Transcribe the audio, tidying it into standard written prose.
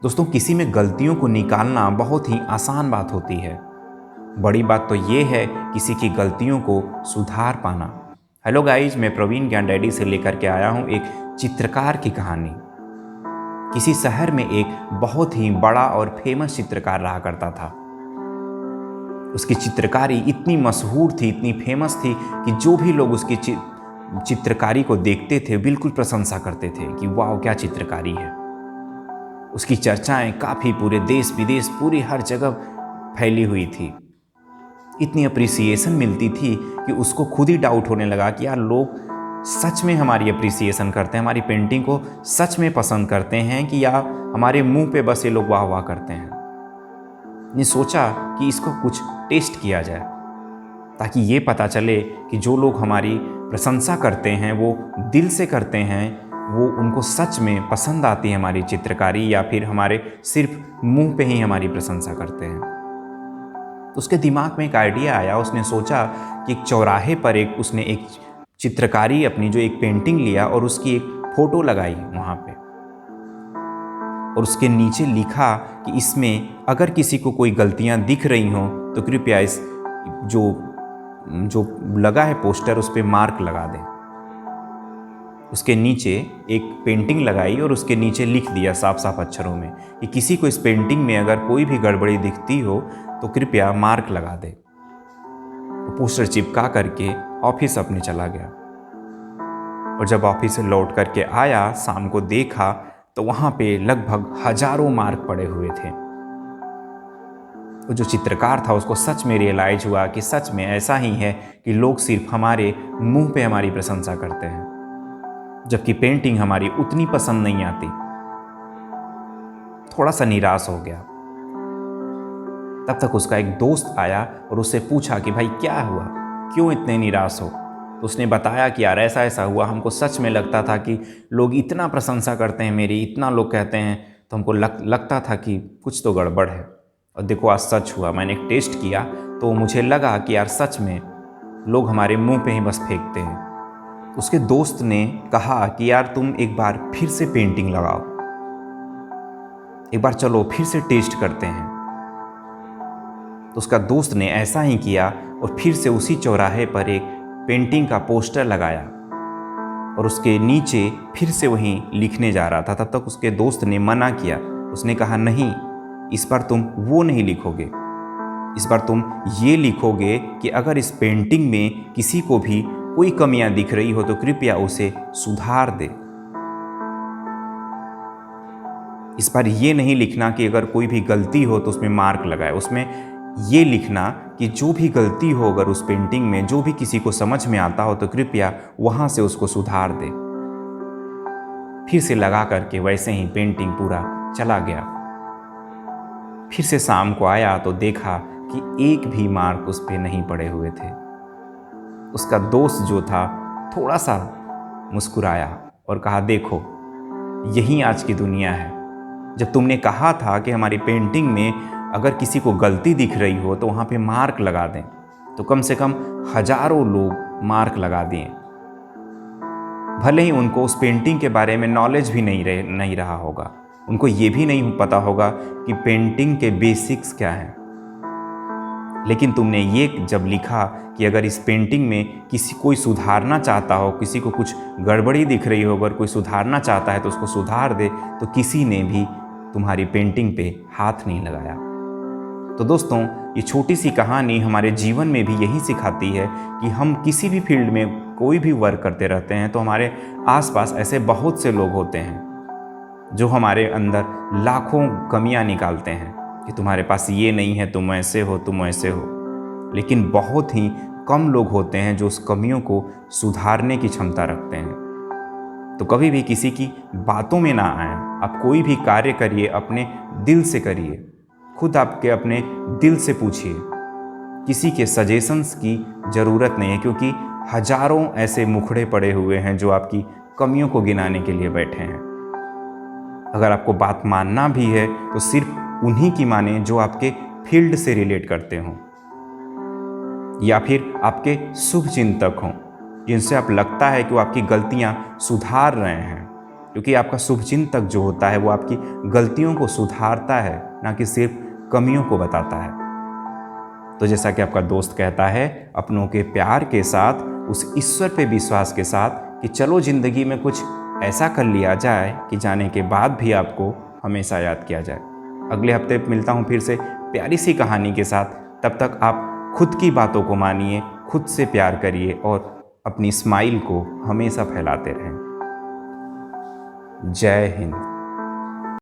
दोस्तों, किसी में गलतियों को निकालना बहुत ही आसान बात होती है। बड़ी बात तो ये है किसी की गलतियों को सुधार पाना। हेलो गाइज, मैं प्रवीण ज्ञान डैडी से लेकर के आया हूँ एक चित्रकार की कहानी। किसी शहर में एक बहुत ही बड़ा और फेमस चित्रकार रहा करता था। उसकी चित्रकारी इतनी मशहूर थी, इतनी फेमस थी कि जो भी लोग उसकी चित्रकारी को देखते थे बिल्कुल प्रशंसा करते थे कि वाह क्या चित्रकारी है। उसकी चर्चाएं काफ़ी पूरे देश विदेश पूरी हर जगह फैली हुई थी। इतनी अप्रिसिएशन मिलती थी कि उसको खुद ही डाउट होने लगा कि यार लोग सच में हमारी अप्रिसिएशन करते हैं, हमारी पेंटिंग को सच में पसंद करते हैं कि या हमारे मुंह पे बस ये लोग वाह वाह करते हैं। ने सोचा कि इसको कुछ टेस्ट किया जाए ताकि ये पता चले कि जो लोग हमारी प्रशंसा करते हैं वो दिल से करते हैं, वो उनको सच में पसंद आती है हमारी चित्रकारी, या फिर हमारे सिर्फ मुंह पे ही हमारी प्रशंसा करते हैं। तो उसके दिमाग में एक आइडिया आया। उसने सोचा कि एक चौराहे पर उसने एक चित्रकारी अपनी जो एक पेंटिंग लिया और उसकी एक फ़ोटो लगाई वहाँ पे, और उसके नीचे लिखा कि इसमें अगर किसी को कोई गलतियाँ दिख रही हों तो कृपया इस जो लगा है पोस्टर उस पर मार्क लगा दें। उसके नीचे एक पेंटिंग लगाई और उसके नीचे लिख दिया साफ साफ अक्षरों में कि किसी को इस पेंटिंग में अगर कोई भी गड़बड़ी दिखती हो तो कृपया मार्क लगा दे। तो पोस्टर चिपका करके ऑफिस अपने चला गया, और जब ऑफिस से लौट करके आया शाम को देखा तो वहाँ पे लगभग हजारों मार्क पड़े हुए थे। तो जो चित्रकार था उसको सच में रियलाइज हुआ कि सच में ऐसा ही है कि लोग सिर्फ हमारे मुंह पे हमारी प्रशंसा करते हैं, जबकि पेंटिंग हमारी उतनी पसंद नहीं आती। थोड़ा सा निराश हो गया। तब तक उसका एक दोस्त आया और उससे पूछा कि भाई क्या हुआ, क्यों इतने निराश हो। तो उसने बताया कि यार ऐसा ऐसा हुआ, हमको सच में लगता था कि लोग इतना प्रशंसा करते हैं मेरी, इतना लोग कहते हैं, तो हमको लगता था कि कुछ तो गड़बड़ है। और देखो आज सच हुआ, मैंने एक टेस्ट किया तो मुझे लगा कि यार सच में लोग हमारे मुंह पे ही बस फेंकते हैं। उसके दोस्त ने कहा कि यार तुम एक बार फिर से पेंटिंग लगाओ, एक बार चलो फिर से टेस्ट करते हैं। तो उसका दोस्त ने ऐसा ही किया और फिर से उसी चौराहे पर एक पेंटिंग का पोस्टर लगाया और उसके नीचे फिर से वहीं लिखने जा रहा था। तब तक उसके दोस्त ने मना किया। उसने कहा नहीं, इस बार तुम वो नहीं लिखोगे, इस बार तुम ये लिखोगे कि अगर इस पेंटिंग में किसी को भी कोई कमियां दिख रही हो तो कृपया उसे सुधार दे। इस बार ये नहीं लिखना कि अगर कोई भी गलती हो तो उसमें मार्क लगाए, उसमें ये लिखना कि जो भी गलती हो अगर उस पेंटिंग में, जो भी किसी को समझ में आता हो तो कृपया वहां से उसको सुधार दे। फिर से लगा करके वैसे ही पेंटिंग पूरा चला गया। फिर से शाम को आया तो देखा कि एक भी मार्क उस पर नहीं पड़े हुए थे। उसका दोस्त जो था थोड़ा सा मुस्कुराया और कहा देखो यही आज की दुनिया है। जब तुमने कहा था कि हमारी पेंटिंग में अगर किसी को गलती दिख रही हो तो वहाँ पे मार्क लगा दें, तो कम से कम हजारों लोग मार्क लगा दिए। भले ही उनको उस पेंटिंग के बारे में नॉलेज भी नहीं रहा होगा, उनको ये भी नहीं पता होगा कि पेंटिंग के बेसिक्स क्या हैं, लेकिन तुमने ये जब लिखा कि अगर इस पेंटिंग में कोई सुधारना चाहता हो, किसी को कुछ गड़बड़ी दिख रही हो, अगर कोई सुधारना चाहता है तो उसको सुधार दे, तो किसी ने भी तुम्हारी पेंटिंग पे हाथ नहीं लगाया। तो दोस्तों, ये छोटी सी कहानी हमारे जीवन में भी यही सिखाती है कि हम किसी भी फील्ड में कोई भी वर्क करते रहते हैं तो हमारे आसपास ऐसे बहुत से लोग होते हैं जो हमारे अंदर लाखों कमियां निकालते हैं कि तुम्हारे पास ये नहीं है, तुम ऐसे हो, तुम ऐसे हो। लेकिन बहुत ही कम लोग होते हैं जो उस कमियों को सुधारने की क्षमता रखते हैं। तो कभी भी किसी की बातों में ना आए। आप कोई भी कार्य करिए अपने दिल से करिए, खुद आपके अपने दिल से पूछिए। किसी के सजेशंस की ज़रूरत नहीं है, क्योंकि हजारों ऐसे मुखड़े पड़े हुए हैं जो आपकी कमियों को गिनाने के लिए बैठे हैं। अगर आपको बात मानना भी है तो सिर्फ उन्हीं की माने जो आपके फील्ड से रिलेट करते हों, या फिर आपके शुभ चिंतक हों, जिनसे आप लगता है कि वो आपकी गलतियां सुधार रहे हैं। क्योंकि आपका शुभचिंतक जो होता है वो आपकी गलतियों को सुधारता है, ना कि सिर्फ कमियों को बताता है। तो जैसा कि आपका दोस्त कहता है, अपनों के प्यार के साथ, उस ईश्वर पे विश्वास के साथ कि चलो ज़िंदगी में कुछ ऐसा कर लिया जाए कि जाने के बाद भी आपको हमेशा याद किया जाए। अगले हफ्ते मिलता हूँ फिर से प्यारी सी कहानी के साथ। तब तक आप खुद की बातों को मानिए, खुद से प्यार करिए और अपनी स्माइल को हमेशा फैलाते रहें। जय हिंद।